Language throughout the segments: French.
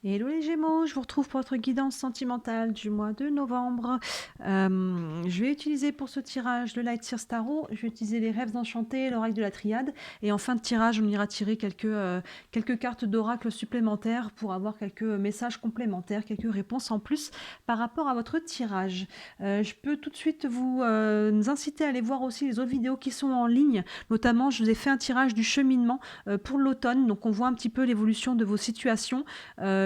Hello les Gémeaux, je vous retrouve pour votre guidance sentimentale du mois de novembre. Je vais utiliser pour ce tirage le Light Seer Tarot, je vais utiliser les rêves enchantés, l'oracle de la triade, et en fin de tirage, on ira tirer quelques cartes d'oracle supplémentaires pour avoir quelques messages complémentaires, quelques réponses en plus par rapport à votre tirage. Je peux tout de suite vous inciter à aller voir aussi les autres vidéos qui sont en ligne, notamment je vous ai fait un tirage du cheminement pour l'automne, donc on voit un petit peu l'évolution de vos situations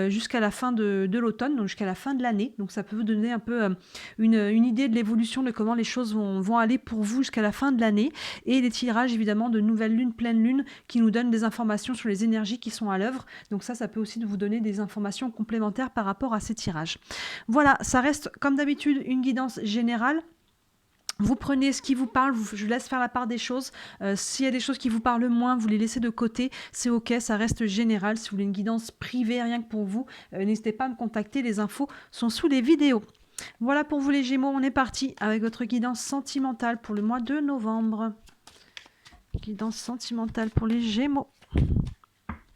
jusqu'à la fin de l'automne, donc jusqu'à la fin de l'année. Donc ça peut vous donner un peu une idée de l'évolution de comment les choses vont aller pour vous jusqu'à la fin de l'année. Et des tirages évidemment de nouvelle lune, pleine lune, qui nous donnent des informations sur les énergies qui sont à l'œuvre. Donc ça peut aussi vous donner des informations complémentaires par rapport à ces tirages. Voilà, ça reste comme d'habitude une guidance générale. Vous prenez ce qui vous parle, je laisse faire la part des choses. S'il y a des choses qui vous parlent moins, vous les laissez de côté. C'est ok, ça reste général. Si vous voulez une guidance privée, rien que pour vous, n'hésitez pas à me contacter. Les infos sont sous les vidéos. Voilà pour vous les Gémeaux, on est parti avec votre guidance sentimentale pour le mois de novembre. Guidance sentimentale pour les Gémeaux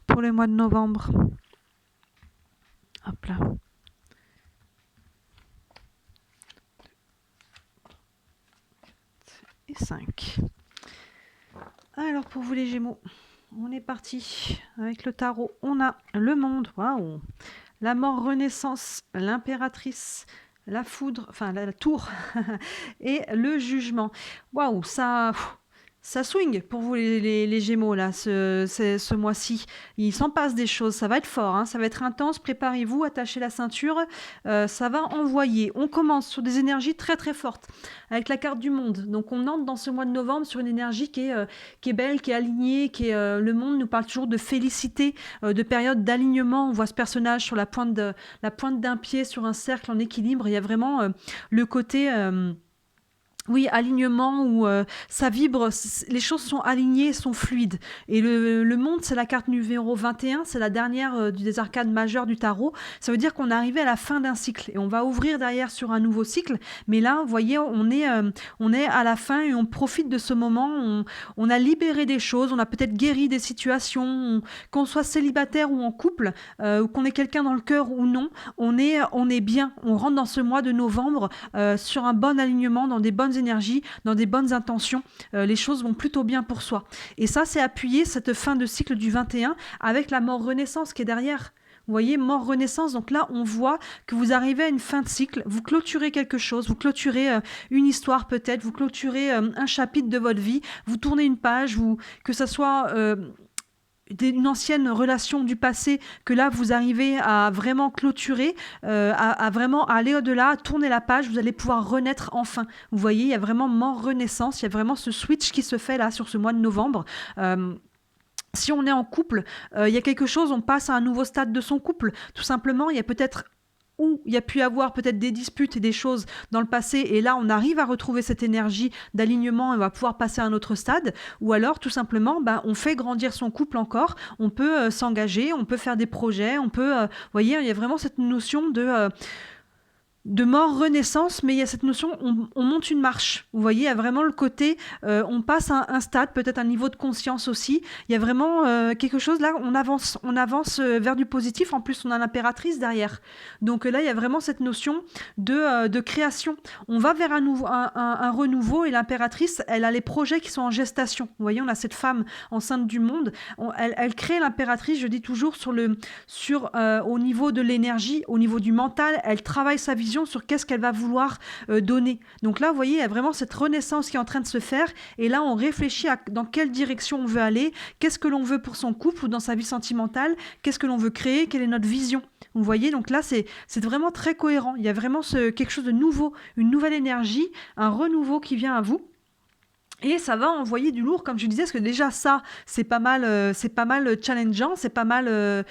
pour le mois de novembre. Hop là. Et 5. Alors pour vous les Gémeaux, on est parti avec le tarot. On a le monde, waouh, la mort renaissance, l'impératrice, la foudre, enfin la tour et le jugement. Waouh, ça swing pour vous les Gémeaux là, ce mois-ci. Il s'en passe des choses, ça va être fort, hein, ça va être intense. Préparez-vous, attachez la ceinture, ça va envoyer. On commence sur des énergies très très fortes avec la carte du monde. Donc on entre dans ce mois de novembre sur une énergie qui est belle, qui est alignée, le monde nous parle toujours de félicité, de période d'alignement. On voit ce personnage sur la pointe d'un pied sur un cercle en équilibre. Il y a vraiment le côté oui, alignement où ça vibre, les choses sont alignées, sont fluides. Et le monde, c'est la carte numéro 21, c'est la dernière des arcades majeures du tarot. Ça veut dire qu'on est arrivé à la fin d'un cycle et on va ouvrir derrière sur un nouveau cycle. Mais là, vous voyez, on est à la fin et on profite de ce moment. On a libéré des choses, on a peut-être guéri des situations, qu'on soit célibataire ou en couple, ou qu'on ait quelqu'un dans le cœur ou non, on est bien. On rentre dans ce mois de novembre sur un bon alignement, dans des bonnes énergies, dans des bonnes intentions, les choses vont plutôt bien pour soi. Et ça, c'est appuyé, cette fin de cycle du 21, avec la mort renaissance qui est derrière. Vous voyez, mort renaissance, donc là on voit que vous arrivez à une fin de cycle, vous clôturez quelque chose, vous clôturez une histoire peut-être, vous clôturez un chapitre de votre vie, vous tournez une page, que ça soit une ancienne relation du passé que là vous arrivez à vraiment clôturer, à vraiment aller au-delà, tourner la page, vous allez pouvoir renaître enfin. Vous voyez, il y a vraiment mort renaissance, il y a vraiment ce switch qui se fait là sur ce mois de novembre. Si on est en couple, il y a quelque chose, on passe à un nouveau stade de son couple. Tout simplement, il y a peut-être où il y a pu avoir peut-être des disputes et des choses dans le passé, et là on arrive à retrouver cette énergie d'alignement et on va pouvoir passer à un autre stade, ou alors tout simplement on fait grandir son couple encore, on peut s'engager, on peut faire des projets, on peut, vous voyez, il y a vraiment cette notion de mort renaissance, mais il y a cette notion, on monte une marche. Vous voyez, il y a vraiment le côté, on passe à un stade, peut-être un niveau de conscience aussi. Il y a vraiment quelque chose là, on avance vers du positif. En plus, on a l'impératrice derrière. Donc là, il y a vraiment cette notion de création. On va vers un renouveau, et l'impératrice, elle a les projets qui sont en gestation. Vous voyez, on a cette femme enceinte du monde. Elle crée l'impératrice, je dis toujours, au niveau de l'énergie, au niveau du mental. Elle travaille sa vision sur qu'est-ce qu'elle va vouloir donner. Donc là, vous voyez, il y a vraiment cette renaissance qui est en train de se faire, et là, on réfléchit à dans quelle direction on veut aller, qu'est-ce que l'on veut pour son couple ou dans sa vie sentimentale, qu'est-ce que l'on veut créer, quelle est notre vision. Vous voyez, donc là, c'est vraiment très cohérent. Il y a vraiment quelque chose de nouveau, une nouvelle énergie, un renouveau qui vient à vous. Et ça va envoyer du lourd, comme je disais, parce que déjà ça, c'est pas mal challengeant, c'est pas mal,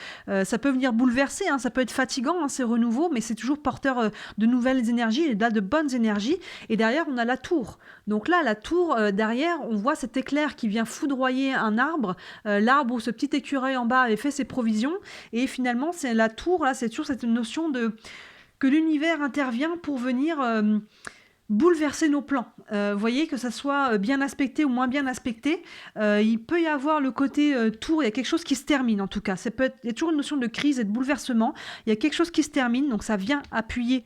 ça peut venir bouleverser, hein, ça peut être fatigant, hein, ces renouveaux, mais c'est toujours porteur de nouvelles énergies, et là de bonnes énergies. Et derrière, on a la tour. Donc là, la tour, derrière, on voit cet éclair qui vient foudroyer un arbre, l'arbre où ce petit écureuil en bas avait fait ses provisions, et finalement, c'est la tour, là, c'est toujours cette notion que l'univers intervient pour venir bouleverser nos plans. Vous voyez, que ça soit bien aspecté ou moins bien aspecté, il peut y avoir le côté tour, il y a quelque chose qui se termine en tout cas. Il y a toujours une notion de crise et de bouleversement. Il y a quelque chose qui se termine, donc ça vient appuyer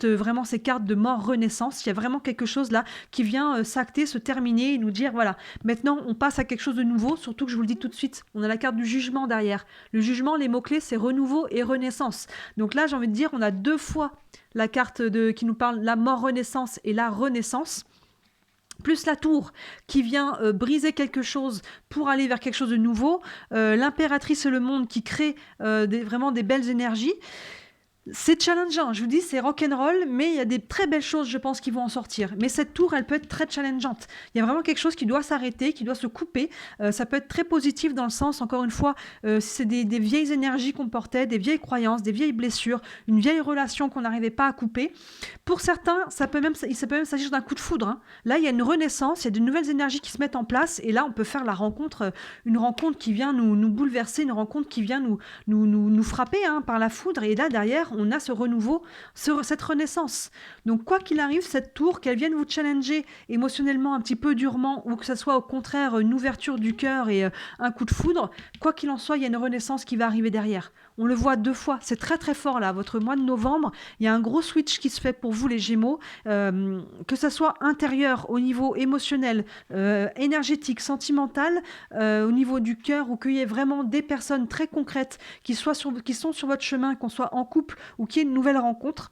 vraiment ces cartes de mort renaissance. Il y a vraiment quelque chose là qui vient s'acter, se terminer et nous dire voilà, maintenant on passe à quelque chose de nouveau, surtout que je vous le dis tout de suite, on a la carte du jugement derrière. Le jugement, les mots-clés, c'est renouveau et renaissance. Donc là, j'ai envie de dire, on a 2 fois la carte qui nous parle la mort renaissance et la renaissance, plus la tour qui vient briser quelque chose pour aller vers quelque chose de nouveau, l'impératrice et le monde qui crée vraiment des belles énergies. C'est challengeant, je vous dis, c'est rock'n'roll, mais il y a des très belles choses, je pense, qui vont en sortir. Mais cette tour, elle peut être très challengeante. Il y a vraiment quelque chose qui doit s'arrêter, qui doit se couper. Ça peut être très positif dans le sens, encore une fois, si c'est des vieilles énergies qu'on portait, des vieilles croyances, des vieilles blessures, une vieille relation qu'on n'arrivait pas à couper. Pour certains, ça peut même s'agir d'un coup de foudre. Hein. Là, il y a une renaissance, il y a de nouvelles énergies qui se mettent en place, et là, on peut faire la rencontre, une rencontre qui vient nous bouleverser, une rencontre qui vient nous frapper par la foudre, et là, derrière, on a ce renouveau, cette renaissance. Donc, quoi qu'il arrive, cette tour, qu'elle vienne vous challenger émotionnellement un petit peu durement, ou que ce soit au contraire une ouverture du cœur et un coup de foudre, quoi qu'il en soit, il y a une renaissance qui va arriver derrière. On le voit 2 fois, c'est très très fort là, votre mois de novembre, il y a un gros switch qui se fait pour vous les Gémeaux, que ça soit intérieur, au niveau émotionnel, énergétique, sentimental, au niveau du cœur, ou qu'il y ait vraiment des personnes très concrètes qui sont sur votre chemin, qu'on soit en couple ou qu'il y ait une nouvelle rencontre.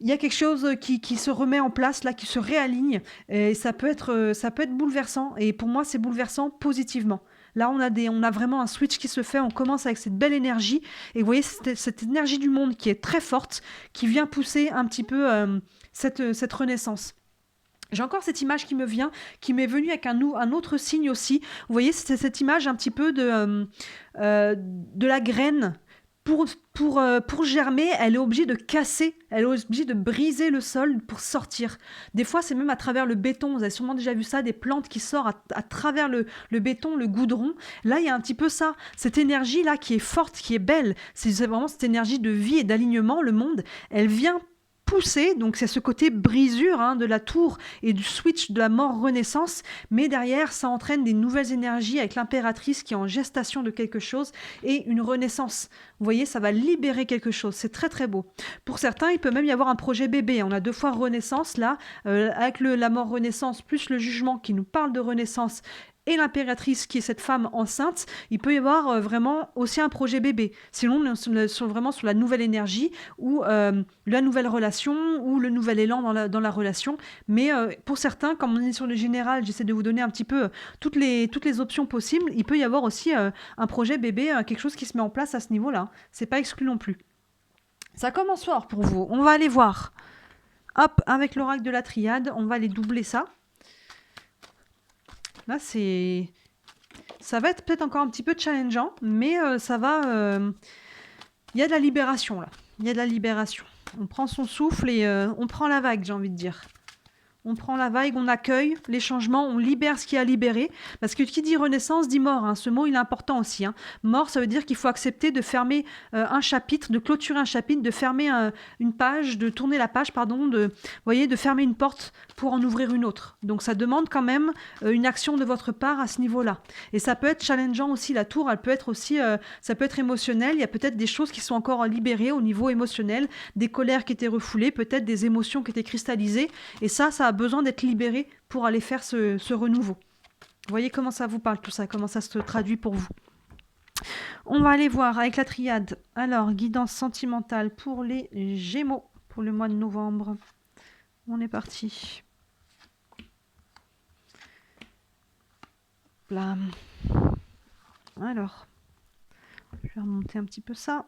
Il y a quelque chose qui se remet en place, là, qui se réaligne, et ça peut être bouleversant, et pour moi, c'est bouleversant positivement. Là, on a vraiment un switch qui se fait, on commence avec cette belle énergie, et vous voyez, cette énergie du monde qui est très forte, qui vient pousser un petit peu cette renaissance. J'ai encore cette image qui m'est venue avec un autre signe aussi. Vous voyez, c'est cette image un petit peu de la graine. Pour germer, elle est obligée de casser, elle est obligée de briser le sol pour sortir. Des fois, c'est même à travers le béton. Vous avez sûrement déjà vu ça, des plantes qui sortent à travers le béton, le goudron. Là, il y a un petit peu ça, cette énergie-là qui est forte, qui est belle. C'est vraiment cette énergie de vie et d'alignement, le monde. Elle vient pousser, donc c'est ce côté brisure de la tour et du switch de la mort renaissance, mais derrière ça entraîne des nouvelles énergies avec l'impératrice qui est en gestation de quelque chose et une renaissance. Vous voyez, ça va libérer quelque chose, c'est très très beau. Pour certains, il peut même y avoir un projet bébé, on a 2 fois renaissance là, avec la mort renaissance plus le jugement qui nous parle de renaissance, et l'impératrice qui est cette femme enceinte, il peut y avoir vraiment aussi un projet bébé. Sinon, on est vraiment sur la nouvelle énergie ou la nouvelle relation ou le nouvel élan dans la relation. Mais pour certains, comme on est sur le général, j'essaie de vous donner un petit peu toutes les options possibles. Il peut y avoir aussi un projet bébé, quelque chose qui se met en place à ce niveau-là. C'est pas exclu non plus. Ça commence fort pour vous. On va aller voir. Hop, avec l'oracle de la triade, on va aller doubler ça. Là, ça va être peut-être encore un petit peu challengeant, mais ça va... Il y a de la libération, là. Il y a de la libération. On prend son souffle et on prend la vague, j'ai envie de dire. On prend la vague, on accueille les changements, on libère ce qui a libéré. Parce que qui dit renaissance dit mort. Ce mot, il est important aussi. Mort, ça veut dire qu'il faut accepter de fermer un chapitre, de clôturer un chapitre, de fermer une page, de tourner la page, pardon, de fermer une porte pour en ouvrir une autre. Donc ça demande quand même une action de votre part à ce niveau-là. Et ça peut être challengeant aussi, la tour, elle peut être aussi, ça peut être émotionnel. Il y a peut-être des choses qui sont encore libérées au niveau émotionnel, des colères qui étaient refoulées, peut-être des émotions qui étaient cristallisées. Et ça a besoin d'être libéré pour aller faire ce renouveau. Vous voyez comment ça vous parle tout ça, comment ça se traduit pour vous. On va aller voir avec la triade. Alors, guidance sentimentale pour les Gémeaux pour le mois de novembre. On est parti. Là. Alors, je vais remonter un petit peu ça.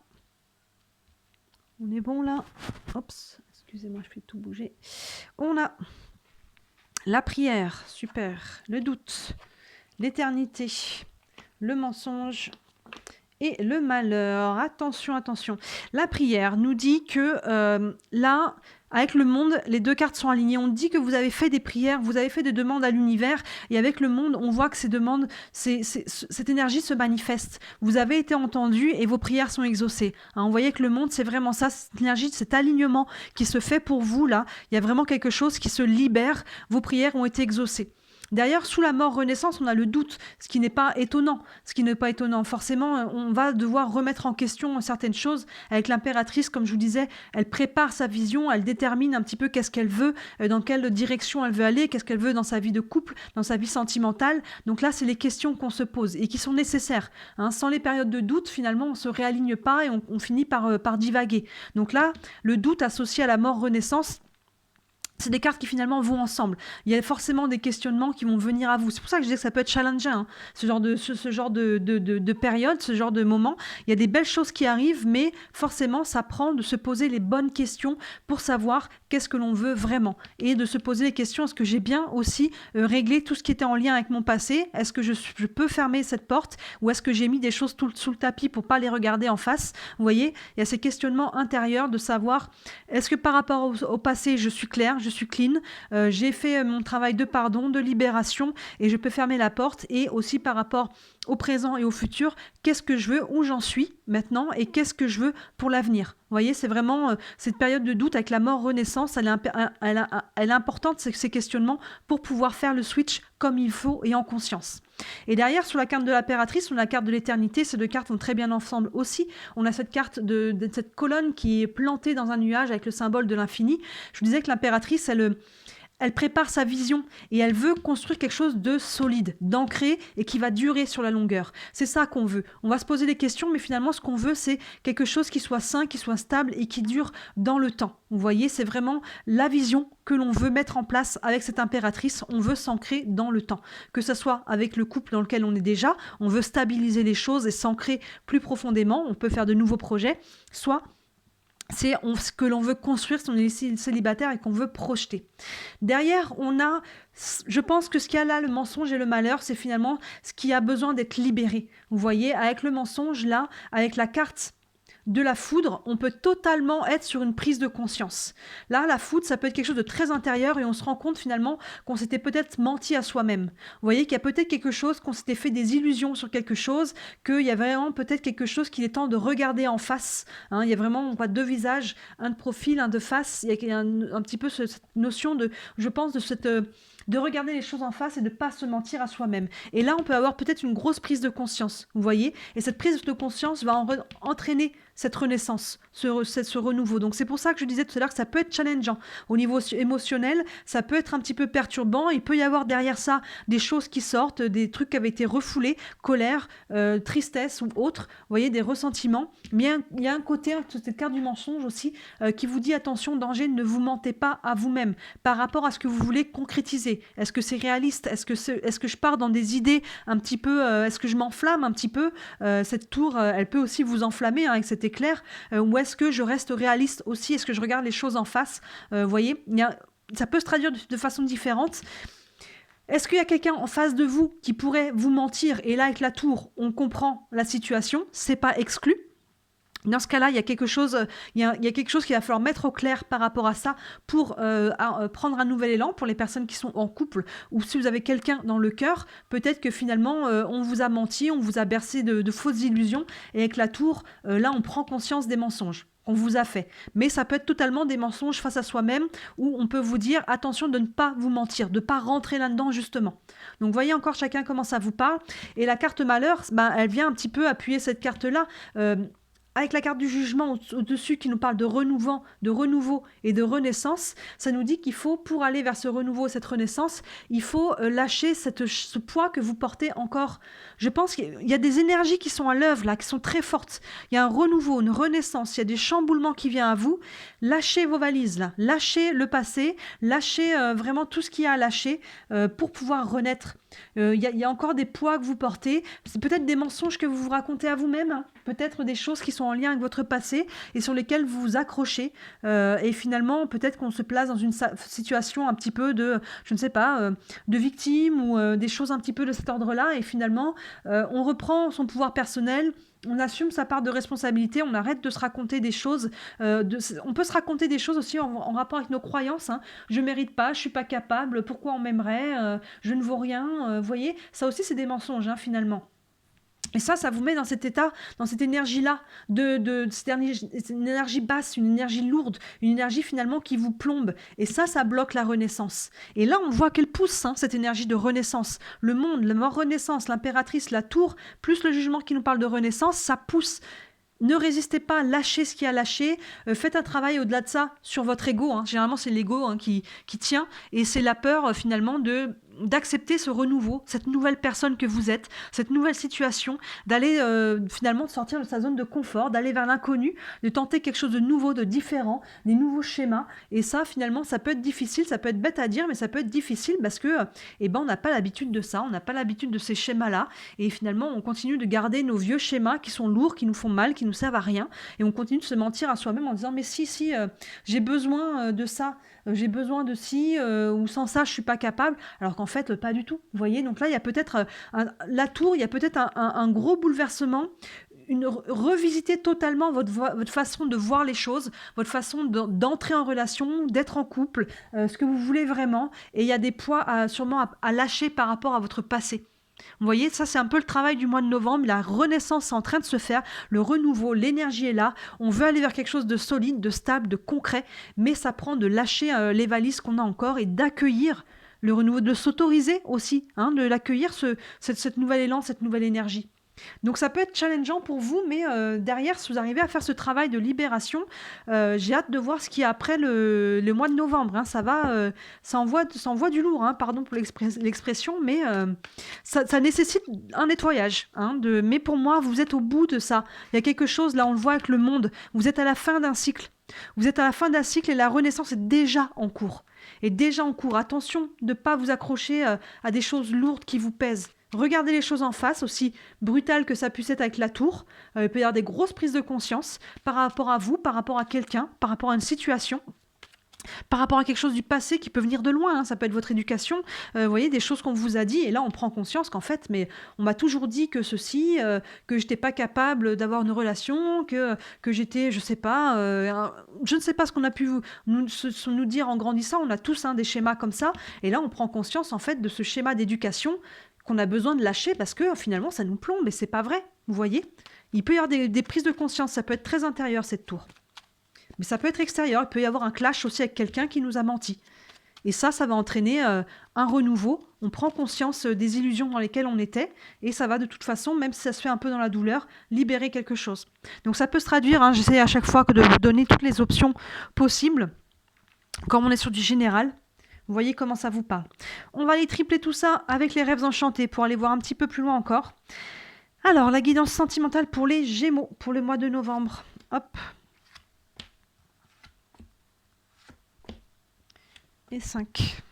On est bon là. Oups, excusez-moi, je fais tout bouger. On a la prière, super. Le doute, l'éternité, le mensonge et le malheur. Attention, attention. La prière nous dit que là, avec le monde, les deux cartes sont alignées. On dit que vous avez fait des prières, vous avez fait des demandes à l'univers, et avec le monde, on voit que ces demandes, cette énergie se manifeste. Vous avez été entendu et vos prières sont exaucées. Hein, vous voyez que le monde, c'est vraiment ça, cette énergie, cet alignement qui se fait pour vous, là. Il y a vraiment quelque chose qui se libère. Vos prières ont été exaucées. Derrière, sous la mort renaissance, on a le doute, ce qui n'est pas étonnant. Ce qui n'est pas étonnant. Forcément, on va devoir remettre en question certaines choses. Avec l'impératrice, comme je vous disais, elle prépare sa vision, elle détermine un petit peu qu'est-ce qu'elle veut, dans quelle direction elle veut aller, qu'est-ce qu'elle veut dans sa vie de couple, dans sa vie sentimentale. Donc là, c'est les questions qu'on se pose et qui sont nécessaires. Hein. Sans les périodes de doute, finalement, on ne se réaligne pas et on finit par divaguer. Donc là, le doute associé à la mort renaissance, c'est des cartes qui finalement vont ensemble. Il y a forcément des questionnements qui vont venir à vous. C'est pour ça que je dis que ça peut être challengeant, hein, ce genre de période, ce genre de moment. Il y a des belles choses qui arrivent, mais forcément, ça prend de se poser les bonnes questions pour savoir qu'est-ce que l'on veut vraiment. Et de se poser les questions, est-ce que j'ai bien aussi réglé tout ce qui était en lien avec mon passé? Est-ce que je peux fermer cette porte? Ou est-ce que j'ai mis des choses sous le tapis pour pas les regarder en face? Vous voyez, il y a ces questionnements intérieurs de savoir, est-ce que par rapport au passé, je suis claire, je suis clean, j'ai fait mon travail de pardon, de libération et je peux fermer la porte. Et aussi par rapport au présent et au futur, qu'est-ce que je veux, où j'en suis maintenant et qu'est-ce que je veux pour l'avenir. Vous voyez, c'est vraiment cette période de doute avec la mort renaissance, elle est importante, ces questionnements, pour pouvoir faire le switch comme il faut et en conscience. Et derrière, sur la carte de l'impératrice, on a la carte de l'éternité. Ces deux cartes vont très bien ensemble aussi. On a cette carte de cette colonne qui est plantée dans un nuage avec le symbole de l'infini. Je vous disais que l'impératrice, elle prépare sa vision et elle veut construire quelque chose de solide, d'ancré et qui va durer sur la longueur. C'est ça qu'on veut. On va se poser des questions, mais finalement, ce qu'on veut, c'est quelque chose qui soit sain, qui soit stable et qui dure dans le temps. Vous voyez, c'est vraiment la vision que l'on veut mettre en place avec cette impératrice. On veut s'ancrer dans le temps. Que ce soit avec le couple dans lequel on est déjà, on veut stabiliser les choses et s'ancrer plus profondément. On peut faire de nouveaux projets, soit c'est ce que l'on veut construire si on est célibataire et qu'on veut projeter. Derrière, on a, je pense que ce qu'il y a là, le mensonge et le malheur, c'est finalement ce qui a besoin d'être libéré. Vous voyez, avec le mensonge, là, avec la carte de la foudre, on peut totalement être sur une prise de conscience. Là, la foudre, ça peut être quelque chose de très intérieur et on se rend compte finalement qu'on s'était peut-être menti à soi-même. Vous voyez qu'il y a peut-être quelque chose, qu'on s'était fait des illusions sur quelque chose, qu'il y a vraiment peut-être quelque chose qu'il est temps de regarder en face. Hein, il y a vraiment, on voit deux visages, un de profil, un de face. Il y a un petit peu cette notion de, je pense, de regarder les choses en face et de ne pas se mentir à soi-même. Et là, on peut avoir peut-être une grosse prise de conscience, vous voyez. Et cette prise de conscience va entraîner cette renaissance, ce renouveau. Donc c'est pour ça que je disais tout à l'heure que ça peut être challengeant. Au niveau émotionnel, ça peut être un petit peu perturbant. Il peut y avoir derrière ça des choses qui sortent, des trucs qui avaient été refoulés, colère, tristesse ou autre. Vous voyez, des ressentiments. Mais il y a un côté, cette carte du mensonge aussi, qui vous dit attention, danger, ne vous mentez pas à vous-même par rapport à ce que vous voulez concrétiser. Est-ce que c'est réaliste? Est-ce que je pars dans des idées un petit peu, est-ce que je m'enflamme un petit peu? Cette tour, elle peut aussi vous enflammer, hein, avec cet éclair, ou est-ce que je reste réaliste aussi? Est-ce que je regarde les choses en face? Vous voyez, ça peut se traduire de façon différente. Est-ce qu'il y a quelqu'un en face de vous qui pourrait vous mentir? Et là, avec la tour, on comprend la situation, c'est pas exclu. Dans ce cas-là, il y a quelque chose qu'il va falloir mettre au clair par rapport à ça pour prendre un nouvel élan pour les personnes qui sont en couple, ou si vous avez quelqu'un dans le cœur, peut-être que finalement on vous a menti, on vous a bercé de fausses illusions, et avec la tour, là on prend conscience des mensonges qu'on vous a fait. Mais ça peut être totalement des mensonges face à soi-même, où on peut vous dire attention de ne pas vous mentir, de ne pas rentrer là-dedans justement. Donc voyez encore chacun comment ça vous parle. Et la carte malheur, elle vient un petit peu appuyer cette carte-là, avec la carte du jugement au-dessus qui nous parle de renouveau et de renaissance. Ça nous dit qu'il faut, pour aller vers ce renouveau, cette renaissance, il faut lâcher ce poids que vous portez encore. Je pense qu'il y a des énergies qui sont à l'œuvre là, qui sont très fortes. Il y a un renouveau, une renaissance, il y a des chamboulements qui viennent à vous. Lâchez vos valises là, lâchez le passé, lâchez vraiment tout ce qu'il y a à lâcher pour pouvoir renaître. Il y a encore des poids que vous portez, c'est peut-être des mensonges que vous vous racontez à vous-même, hein. Peut-être des choses qui sont en lien avec votre passé et sur lesquelles vous vous accrochez, et finalement peut-être qu'on se place dans une situation un petit peu de, je ne sais pas, de victime ou des choses un petit peu de cet ordre-là, et finalement on reprend son pouvoir personnel, On assume sa part de responsabilité, on arrête de se raconter des choses. On peut se raconter des choses aussi en rapport avec nos croyances. Hein. Je mérite pas, je suis pas capable, pourquoi on m'aimerait, je ne vaux rien. Vous voyez, ça aussi c'est des mensonges hein, finalement. Et ça vous met dans cet état, dans cette énergie-là, c'est une énergie basse, une énergie lourde, une énergie finalement qui vous plombe. Et ça bloque la renaissance. Et là, on voit qu'elle pousse, hein, cette énergie de renaissance. Le monde, la mort renaissance, l'impératrice, la tour, plus le jugement qui nous parle de renaissance, ça pousse. Ne résistez pas, lâchez ce qui a lâché, faites un travail au-delà de ça sur votre ego. Hein. Généralement, c'est l'ego hein, qui tient et c'est la peur finalement d'accepter ce renouveau, cette nouvelle personne que vous êtes, cette nouvelle situation, d'aller finalement sortir de sa zone de confort, d'aller vers l'inconnu, de tenter quelque chose de nouveau, de différent, des nouveaux schémas. Et ça, finalement, ça peut être difficile, ça peut être bête à dire, mais ça peut être difficile parce que on n'a pas l'habitude de ça, on n'a pas l'habitude de ces schémas-là. Et finalement, on continue de garder nos vieux schémas qui sont lourds, qui nous font mal, qui nous servent à rien. Et on continue de se mentir à soi-même en disant, mais si, j'ai besoin de ça. J'ai besoin de ci, ou sans ça, je suis pas capable. Alors qu'en fait, pas du tout. Vous voyez, donc là, il y a peut-être la tour, il y a peut-être un gros bouleversement, revisiter totalement votre façon de voir les choses, votre façon d'entrer en relation, d'être en couple, ce que vous voulez vraiment. Et il y a des poids sûrement à lâcher par rapport à votre passé. Vous voyez, ça c'est un peu le travail du mois de novembre, la renaissance est en train de se faire, le renouveau, l'énergie est là, on veut aller vers quelque chose de solide, de stable, de concret, mais ça prend de lâcher les valises qu'on a encore et d'accueillir le renouveau, de s'autoriser aussi, hein, de l'accueillir, cette nouvel élan, cette nouvelle énergie. Donc ça peut être challengeant pour vous, mais derrière, si vous arrivez à faire ce travail de libération, j'ai hâte de voir ce qu'il y a après le mois de novembre. Hein. Ça envoie du lourd, hein, pardon pour l'expression, mais ça nécessite un nettoyage. Hein, mais pour moi, vous êtes au bout de ça. Il y a quelque chose, là on le voit avec le monde, vous êtes à la fin d'un cycle. Vous êtes à la fin d'un cycle et la renaissance est déjà en cours. Attention de ne pas vous accrocher à des choses lourdes qui vous pèsent. Regardez les choses en face, aussi brutales que ça puisse être avec la tour. Il peut y avoir des grosses prises de conscience par rapport à vous, par rapport à quelqu'un, par rapport à une situation, par rapport à quelque chose du passé qui peut venir de loin. Hein. Ça peut être votre éducation, vous voyez, des choses qu'on vous a dit. Et là, on prend conscience qu'en fait, mais on m'a toujours dit que ceci, que je n'étais pas capable d'avoir une relation, que j'étais, je ne sais pas ce qu'on a pu nous dire en grandissant. On a tous des schémas comme ça. Et là, on prend conscience en fait de ce schéma d'éducation qu'on a besoin de lâcher parce que finalement ça nous plombe et c'est pas vrai, vous voyez. Il peut y avoir des prises de conscience, ça peut être très intérieur cette tour. Mais ça peut être extérieur, il peut y avoir un clash aussi avec quelqu'un qui nous a menti. Et ça va entraîner un renouveau, on prend conscience des illusions dans lesquelles on était et ça va de toute façon, même si ça se fait un peu dans la douleur, libérer quelque chose. Donc ça peut se traduire, hein, j'essaie à chaque fois de vous donner toutes les options possibles, comme on est sur du général. Vous voyez comment ça vous parle. On va aller tripler tout ça avec les rêves enchantés pour aller voir un petit peu plus loin encore. Alors, la guidance sentimentale pour les Gémeaux, pour le mois de novembre. Hop. Et 5.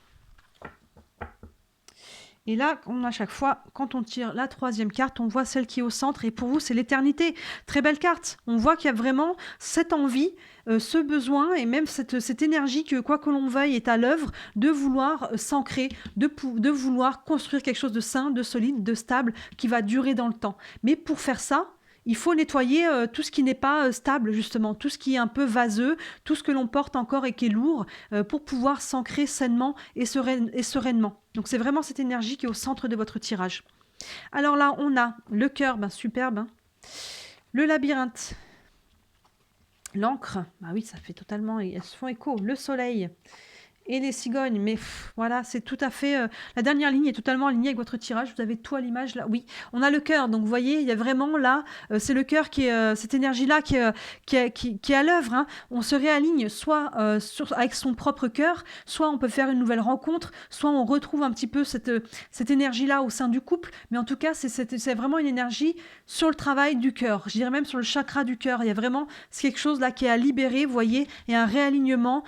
Et là, à chaque fois, quand on tire la troisième carte, on voit celle qui est au centre. Et pour vous, c'est l'éternité. Très belle carte. On voit qu'il y a vraiment cette envie, ce besoin et même cette énergie que, quoi que l'on veuille, est à l'œuvre de vouloir s'ancrer, de vouloir construire quelque chose de sain, de solide, de stable, qui va durer dans le temps. Mais pour faire ça, il faut nettoyer tout ce qui n'est pas stable, justement, tout ce qui est un peu vaseux, tout ce que l'on porte encore et qui est lourd, pour pouvoir s'ancrer sainement et sereinement. Donc c'est vraiment cette énergie qui est au centre de votre tirage. Alors là, on a le cœur, superbe, hein. Le labyrinthe, l'encre, ah oui, ça fait totalement, elles se font écho, le soleil et les cigognes, mais voilà, c'est tout à fait... la dernière ligne est totalement alignée avec votre tirage, vous avez tout à l'image là, oui. On a le cœur, donc vous voyez, il y a vraiment là, c'est le cœur qui est, cette énergie-là qui est à l'œuvre, hein. On se réaligne soit avec son propre cœur, soit on peut faire une nouvelle rencontre, soit on retrouve un petit peu cette énergie-là au sein du couple, mais en tout cas, c'est vraiment une énergie sur le travail du cœur, je dirais même sur le chakra du cœur, il y a vraiment quelque chose là qui est à libérer, vous voyez, et un réalignement,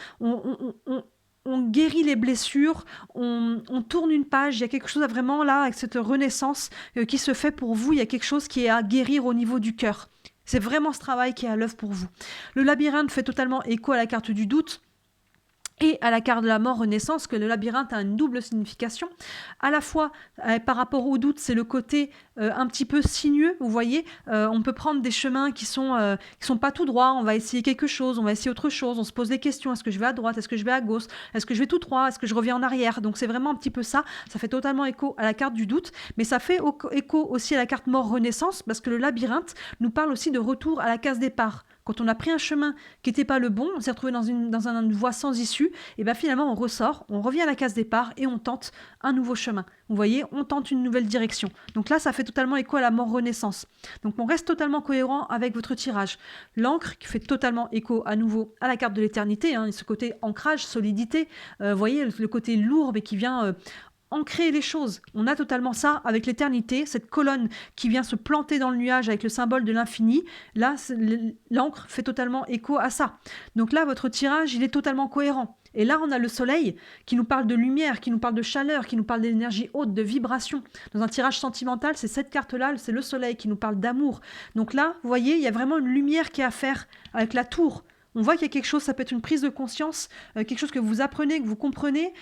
on guérit les blessures, on tourne une page, il y a quelque chose à vraiment là, avec cette renaissance qui se fait pour vous, il y a quelque chose qui est à guérir au niveau du cœur. C'est vraiment ce travail qui est à l'œuvre pour vous. Le labyrinthe fait totalement écho à la carte du doute. Et à la carte de la mort renaissance, que le labyrinthe a une double signification. À la fois, par rapport au doute, c'est le côté un petit peu sinueux, vous voyez. On peut prendre des chemins qui sont pas tout droits, on va essayer quelque chose, on va essayer autre chose, on se pose des questions, est-ce que je vais à droite, est-ce que je vais à gauche, est-ce que je vais tout droit, est-ce que je reviens en arrière. Donc c'est vraiment un petit peu ça fait totalement écho à la carte du doute, mais ça fait écho aussi à la carte mort renaissance, parce que le labyrinthe nous parle aussi de retour à la case départ. Quand on a pris un chemin qui n'était pas le bon, on s'est retrouvé dans une voie sans issue, et bien finalement on ressort, on revient à la case départ et on tente un nouveau chemin. Vous voyez, on tente une nouvelle direction. Donc là, ça fait totalement écho à la mort renaissance. Donc on reste totalement cohérent avec votre tirage. L'encre qui fait totalement écho à nouveau à la carte de l'éternité, ce côté ancrage, solidité, vous voyez, le côté lourd mais qui vient ancrer les choses. On a totalement ça avec l'éternité, cette colonne qui vient se planter dans le nuage avec le symbole de l'infini. Là, l'encre fait totalement écho à ça. Donc là, votre tirage, il est totalement cohérent. Et là, on a le soleil qui nous parle de lumière, qui nous parle de chaleur, qui nous parle d'énergie haute, de vibration. Dans un tirage sentimental, c'est cette carte-là, c'est le soleil qui nous parle d'amour. Donc là, vous voyez, il y a vraiment une lumière qui est à faire avec la tour. On voit qu'il y a quelque chose, ça peut être une prise de conscience, quelque chose que vous apprenez, que vous comprenez,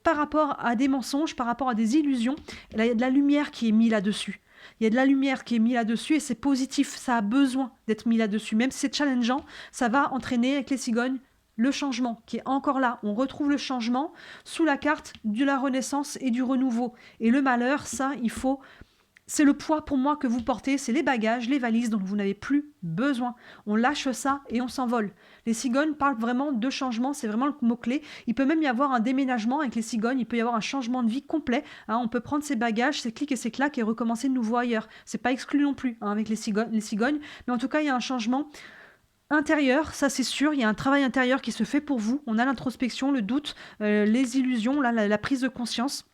par rapport à des mensonges, par rapport à des illusions. Et là, il y a de la lumière qui est mise là-dessus. Il y a de la lumière qui est mise là-dessus et c'est positif, ça a besoin d'être mis là-dessus. Même si c'est challengeant, ça va entraîner avec les cigognes le changement qui est encore là. On retrouve le changement sous la carte de la renaissance et du renouveau. Et le malheur, ça, c'est le poids pour moi que vous portez, c'est les bagages, les valises dont vous n'avez plus besoin. On lâche ça et on s'envole. Les cigognes parlent vraiment de changement, c'est vraiment le mot-clé. Il peut même y avoir un déménagement avec les cigognes, il peut y avoir un changement de vie complet. On peut prendre ses bagages, ses clics et ses claques et recommencer de nouveau ailleurs. C'est pas exclu non plus avec les cigognes, mais en tout cas, il y a un changement intérieur, ça c'est sûr, il y a un travail intérieur qui se fait pour vous. On a l'introspection, le doute, les illusions, la prise de conscience.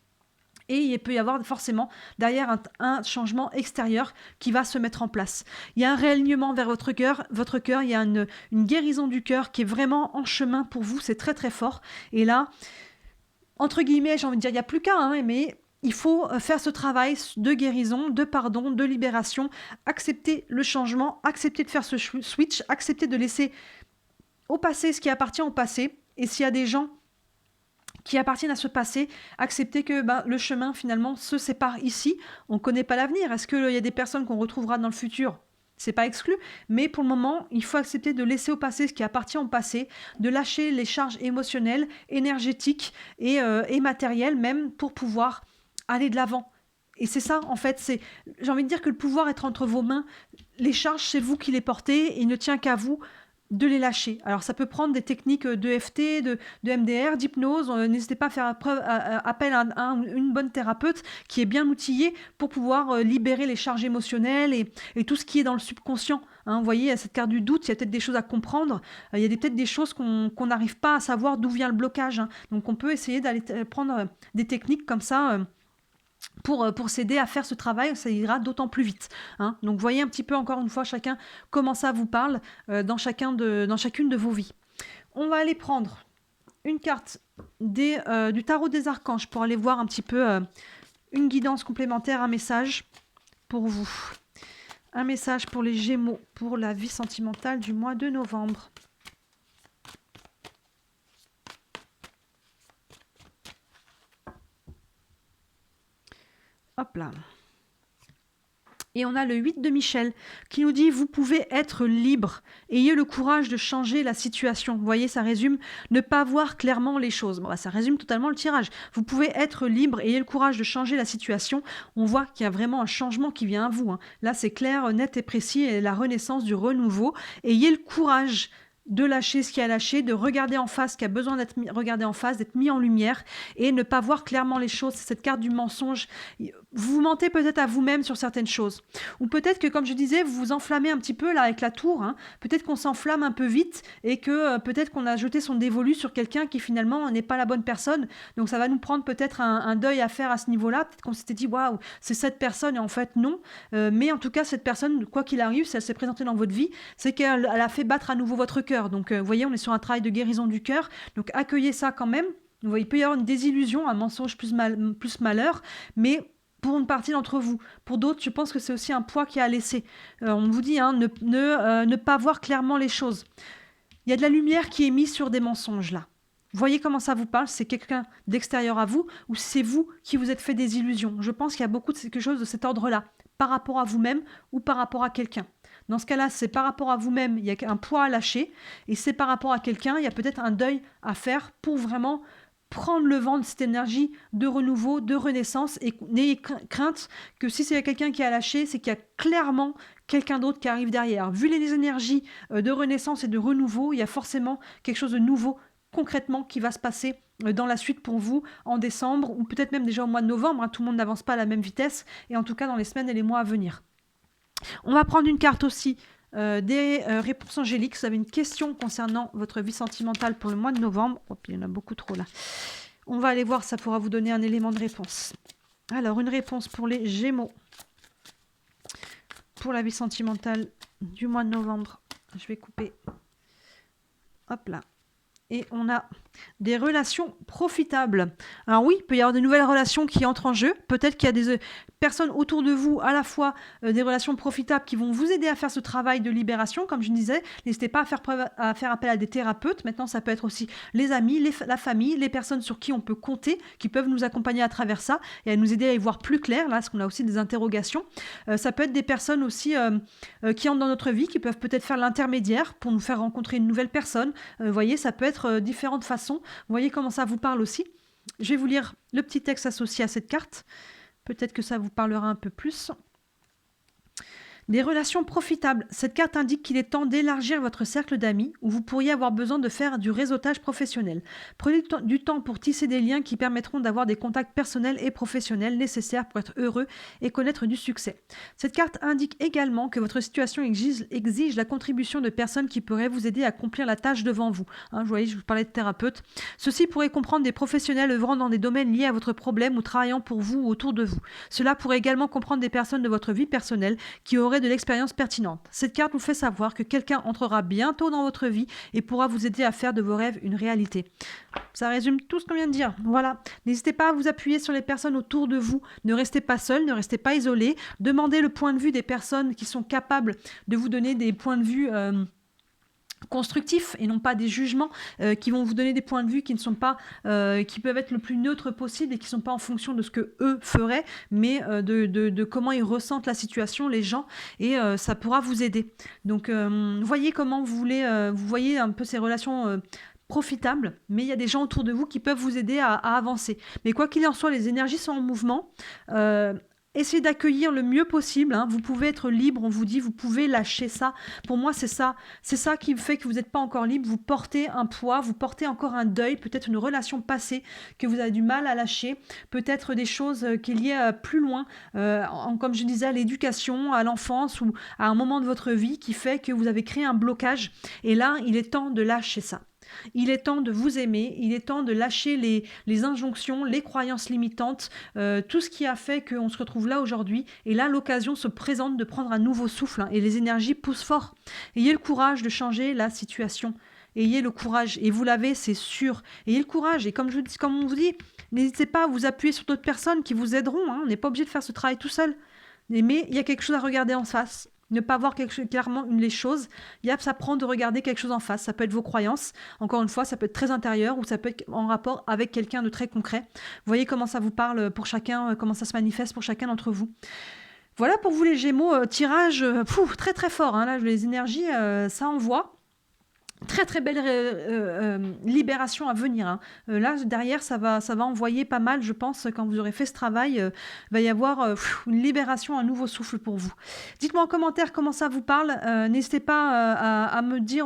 Et il peut y avoir forcément derrière un changement extérieur qui va se mettre en place. Il y a un réalignement vers votre cœur, il y a une guérison du cœur qui est vraiment en chemin pour vous, c'est très très fort. Et là, entre guillemets, j'ai envie de dire, il n'y a plus qu'à, mais il faut faire ce travail de guérison, de pardon, de libération, accepter le changement, accepter de faire ce switch, accepter de laisser au passé ce qui appartient au passé. Et s'il y a des gens qui appartiennent à ce passé, accepter que le chemin finalement se sépare ici. On ne connaît pas l'avenir. Est-ce qu'il y a des personnes qu'on retrouvera dans le futur ? C'est pas exclu, mais pour le moment, il faut accepter de laisser au passé ce qui appartient au passé, de lâcher les charges émotionnelles, énergétiques et matérielles même pour pouvoir aller de l'avant. Et c'est ça, en fait, j'ai envie de dire que le pouvoir est entre vos mains. Les charges, c'est vous qui les portez et il ne tient qu'à vous de les lâcher. Alors ça peut prendre des techniques d'EFT, de MDR, d'hypnose. N'hésitez pas à faire appel à une bonne thérapeute qui est bien outillée pour pouvoir libérer les charges émotionnelles et tout ce qui est dans le subconscient. Vous voyez, à cette carte du doute, il y a peut-être des choses à comprendre. Il y a peut-être des choses qu'on n'arrive pas à savoir d'où vient le blocage. Donc on peut essayer d'aller prendre des techniques comme ça pour s'aider à faire ce travail, ça ira d'autant plus vite. Donc voyez un petit peu encore une fois chacun comment ça vous parle dans chacune de vos vies. On va aller prendre une carte du tarot des archanges pour aller voir un petit peu une guidance complémentaire, un message pour vous. Un message pour les Gémeaux, pour la vie sentimentale du mois de novembre. Hop là. Et on a le 8 de Michel qui nous dit « Vous pouvez être libre. Ayez le courage de changer la situation. » Vous voyez, ça résume ne pas voir clairement les choses. Ça résume totalement le tirage. Vous pouvez être libre. Ayez le courage de changer la situation. On voit qu'il y a vraiment un changement qui vient à vous. Là, c'est clair, net et précis. Et la renaissance du renouveau. Ayez le courage de lâcher ce qui a lâché, de regarder en face ce qui a besoin d'être regardé en face, d'être mis en lumière et ne pas voir clairement les choses. C'est cette carte du mensonge. Vous mentez peut-être à vous-même sur certaines choses. Ou peut-être que, comme je disais, vous vous enflammez un petit peu là avec la tour. Peut-être qu'on s'enflamme un peu vite et que peut-être qu'on a jeté son dévolu sur quelqu'un qui finalement n'est pas la bonne personne. Donc ça va nous prendre peut-être un deuil à faire à ce niveau-là. Peut-être qu'on s'était dit, waouh, c'est cette personne et en fait non. Mais en tout cas, cette personne, quoi qu'il arrive, si elle s'est présentée dans votre vie, c'est qu'elle a fait battre à nouveau votre cœur. Donc, vous voyez, on est sur un travail de guérison du cœur. Donc, accueillez ça quand même. Vous voyez, il peut y avoir une désillusion, un mensonge plus malheur, mais pour une partie d'entre vous. Pour d'autres, je pense que c'est aussi un poids qui a à laisser. On vous dit, ne pas voir clairement les choses. Il y a de la lumière qui est mise sur des mensonges, là. Voyez comment ça vous parle, c'est quelqu'un d'extérieur à vous ou c'est vous qui vous êtes fait des illusions. Je pense qu'il y a beaucoup de quelque chose de cet ordre-là, par rapport à vous-même ou par rapport à quelqu'un. Dans ce cas-là, c'est par rapport à vous-même, il y a un poids à lâcher, et c'est par rapport à quelqu'un, il y a peut-être un deuil à faire pour vraiment prendre le vent de cette énergie de renouveau, de renaissance, et n'ayez crainte que si c'est quelqu'un qui a lâché, c'est qu'il y a clairement quelqu'un d'autre qui arrive derrière. Vu les énergies de renaissance et de renouveau, il y a forcément quelque chose de nouveau concrètement qui va se passer dans la suite pour vous en décembre ou peut-être même déjà au mois de novembre. Tout le monde n'avance pas à la même vitesse et en tout cas dans les semaines et les mois à venir. On va prendre une carte aussi des réponses angéliques. Vous avez une question concernant votre vie sentimentale pour le mois de novembre. Oh, il y en a beaucoup trop là. On va aller voir, ça pourra vous donner un élément de réponse. Alors, une réponse pour les Gémeaux. Pour la vie sentimentale du mois de novembre. Je vais couper. Hop là. Et on a des relations profitables. Alors oui, il peut y avoir de nouvelles relations qui entrent en jeu. Peut-être qu'il y a des personnes autour de vous, à la fois des relations profitables qui vont vous aider à faire ce travail de libération. Comme je disais, n'hésitez pas à faire appel à des thérapeutes. Maintenant, ça peut être aussi les amis, la famille, les personnes sur qui on peut compter, qui peuvent nous accompagner à travers ça et à nous aider à y voir plus clair, là, parce qu'on a aussi des interrogations. Ça peut être des personnes aussi qui entrent dans notre vie, qui peuvent peut-être faire l'intermédiaire pour nous faire rencontrer une nouvelle personne. Vous voyez, ça peut être différentes façons. Vous voyez comment ça vous parle aussi. Je vais vous lire le petit texte associé à cette carte. Peut-être que ça vous parlera un peu plus. Des relations profitables. Cette carte indique qu'il est temps d'élargir votre cercle d'amis où vous pourriez avoir besoin de faire du réseautage professionnel. Prenez du temps pour tisser des liens qui permettront d'avoir des contacts personnels et professionnels nécessaires pour être heureux et connaître du succès. Cette carte indique également que votre situation exige la contribution de personnes qui pourraient vous aider à accomplir la tâche devant vous. Vous voyez, je vous parlais de thérapeute. Ceux-ci pourraient comprendre des professionnels œuvrant dans des domaines liés à votre problème ou travaillant pour vous ou autour de vous. Cela pourrait également comprendre des personnes de votre vie personnelle qui auraient de l'expérience pertinente. Cette carte vous fait savoir que quelqu'un entrera bientôt dans votre vie et pourra vous aider à faire de vos rêves une réalité. Ça résume tout ce qu'on vient de dire. Voilà. N'hésitez pas à vous appuyer sur les personnes autour de vous. Ne restez pas seul, ne restez pas isolé. Demandez le point de vue des personnes qui sont capables de vous donner des points de vue constructifs et non pas des jugements qui vont vous donner des points de vue qui ne sont pas qui peuvent être le plus neutre possible et qui ne sont pas en fonction de ce que eux feraient mais de comment ils ressentent la situation les gens et ça pourra vous aider. Donc voyez comment vous voyez un peu ces relations profitables, mais il y a des gens autour de vous qui peuvent vous aider à avancer. Mais quoi qu'il en soit, les énergies sont en mouvement. Essayez d'accueillir le mieux possible. Vous pouvez être libre, on vous dit, vous pouvez lâcher ça. Pour moi, c'est ça qui fait que vous n'êtes pas encore libre. Vous portez un poids, vous portez encore un deuil, peut-être une relation passée que vous avez du mal à lâcher, peut-être des choses qui sont liées plus loin, comme je disais, à l'éducation, à l'enfance ou à un moment de votre vie qui fait que vous avez créé un blocage. Et là, il est temps de lâcher ça. Il est temps de vous aimer, il est temps de lâcher les injonctions, les croyances limitantes, tout ce qui a fait qu'on se retrouve là aujourd'hui. Et là, l'occasion se présente de prendre un nouveau souffle et les énergies poussent fort. Ayez le courage de changer la situation. Ayez le courage, et vous l'avez, c'est sûr. Ayez le courage, et comme on vous dit, n'hésitez pas à vous appuyer sur d'autres personnes qui vous aideront. On n'est pas obligé de faire ce travail tout seul. Mais il y a quelque chose à regarder en face. Ne pas voir clairement les choses. Ça prend de regarder quelque chose en face. Ça peut être vos croyances. Encore une fois, ça peut être très intérieur ou ça peut être en rapport avec quelqu'un de très concret. Vous voyez comment ça vous parle pour chacun, comment ça se manifeste pour chacun d'entre vous. Voilà pour vous les Gémeaux. Tirage très très fort. Là, les énergies, ça envoie. Très très belle libération à venir. Là derrière ça va envoyer pas mal, je pense, quand vous aurez fait ce travail, il va y avoir une libération, un nouveau souffle pour vous. Dites-moi en commentaire comment ça vous parle. N'hésitez pas à me dire,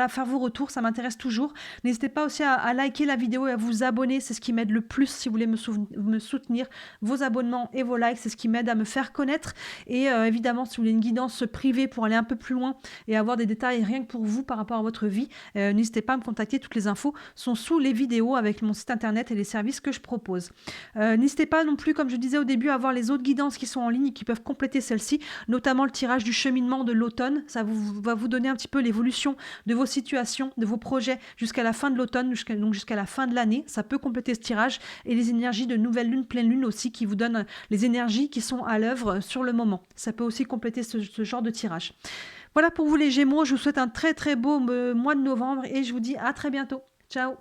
faire vos retours, ça m'intéresse toujours. N'hésitez pas aussi à liker la vidéo et à vous abonner, c'est ce qui m'aide le plus si vous voulez me soutenir. Vos abonnements et vos likes, c'est ce qui m'aide à me faire connaître. Et évidemment, si vous voulez une guidance privée pour aller un peu plus loin et avoir des détails rien que pour vous par rapport à votre vie, n'hésitez pas à me contacter, toutes les infos sont sous les vidéos avec mon site internet et les services que je propose. N'hésitez pas non plus, comme je disais au début, à voir les autres guidances qui sont en ligne et qui peuvent compléter celle-ci, notamment le tirage du cheminement de l'automne. Ça va vous donner un petit peu l'évolution de vos situations, de vos projets jusqu'à la fin de l'automne, donc jusqu'à la fin de l'année. Ça peut compléter ce tirage et les énergies de nouvelle lune, pleine lune aussi qui vous donnent les énergies qui sont à l'œuvre sur le moment. Ça peut aussi compléter ce genre de tirage. Voilà pour vous les Gémeaux, je vous souhaite un très très beau mois de novembre et je vous dis à très bientôt. Ciao!